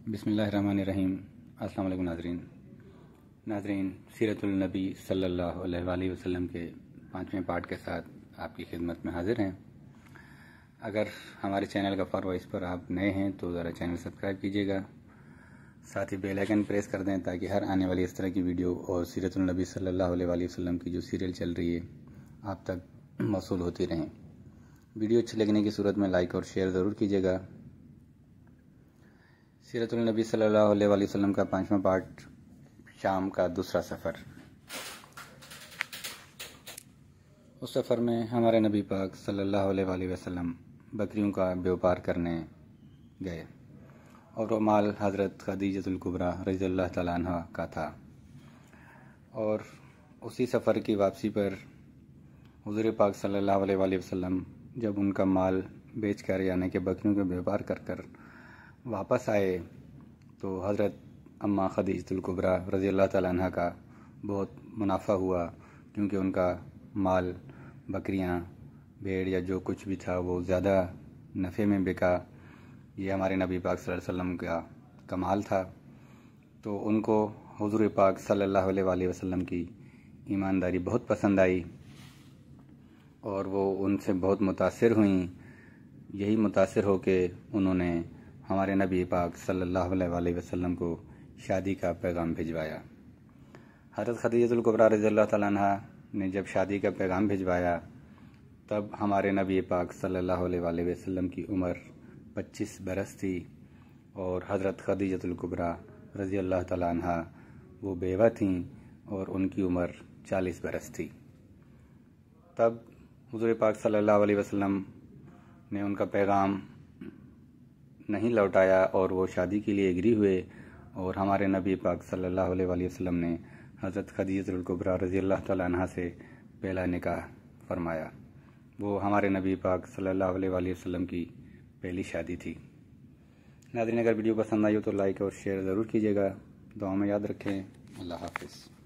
بسم اللہ الرحمن الرحیم۔ السلام علیکم ناظرین، سیرت النبی صلی اللہ علیہ وآلہ وسلم کے 5ویں پارٹ کے ساتھ آپ کی خدمت میں حاضر ہیں۔ اگر ہمارے چینل کا فالوورز پر آپ نئے ہیں تو ذرا چینل سبسکرائب کیجیے گا، ساتھ ہی بیل آئیکن پریس کر دیں تاکہ ہر آنے والی اس طرح کی ویڈیو اور سیرت النبی صلی اللہ علیہ وآلہ وسلم کی جو سیریل چل رہی ہے آپ تک موصول ہوتی رہیں۔ ویڈیو اچھی لگنے کی صورت میں لائک اور شیئر ضرور کیجیے گا۔ سیرت النبی صلی اللہ علیہ وآلہ وسلم کا 5واں پارٹ، شام کا دوسرا سفر۔ اس سفر میں ہمارے نبی پاک صلی اللہ علیہ وآلہ وسلم بکریوں کا بیوپار کرنے گئے اور وہ مال حضرت خدیجۃ الکبریٰ رضی اللہ تعالیٰ عنہ کا تھا، اور اسی سفر کی واپسی پر حضور پاک صلی اللہ علیہ وآلہ وسلم جب ان کا مال بیچ کر یعنی کہ بکریوں کا بیوپار کر واپس آئے تو حضرت اماں خدیجۃ الکبریٰ رضی اللہ تعالیٰ عنہ کا بہت منافع ہوا، کیونکہ ان کا مال بکریاں، بھیڑ یا جو کچھ بھی تھا وہ زیادہ نفع میں بکا۔ یہ ہمارے نبی پاک صلی اللہ علیہ وسلم کا کمال تھا۔ تو ان کو حضور پاک صلی اللہ علیہ وآلہ وسلم کی ایمانداری بہت پسند آئی اور وہ ان سے بہت متاثر ہوئیں۔ یہی متاثر ہو کے انہوں نے ہمارے نبی پاک صلی اللہ علیہ وآلہ وسلم کو شادی کا پیغام بھجوایا۔ حضرت خدیجۃ الکبریٰ رضی اللہ تعالیٰ عنہ نے جب شادی کا پیغام بھجوایا تب ہمارے نبی پاک صلی اللہ علیہ وآلہ وسلم کی عمر 25 برس تھی، اور حضرت خدیجۃ الکبریٰ رضی اللہ تعالیٰ عنہ وہ بیوہ تھیں اور ان کی عمر 40 برس تھی۔ تب حضور پاک صلی اللہ علیہ وسلم نے ان کا پیغام نہیں لوٹایا اور وہ شادی کے لیے ایگری ہوئے، اور ہمارے نبی پاک صلی اللہ علیہ وآلہ وسلم نے حضرت خدیجۃ الکبریٰ رضی اللہ تعالیٰ عنہ سے پہلا نکاح فرمایا۔ وہ ہمارے نبی پاک صلی اللہ علیہ وآلہ وسلم کی پہلی شادی تھی۔ ناظرین، اگر ویڈیو پسند آئی ہو تو لائک اور شیئر ضرور کیجیے گا۔ دعاؤں میں یاد رکھیں۔ اللہ حافظ۔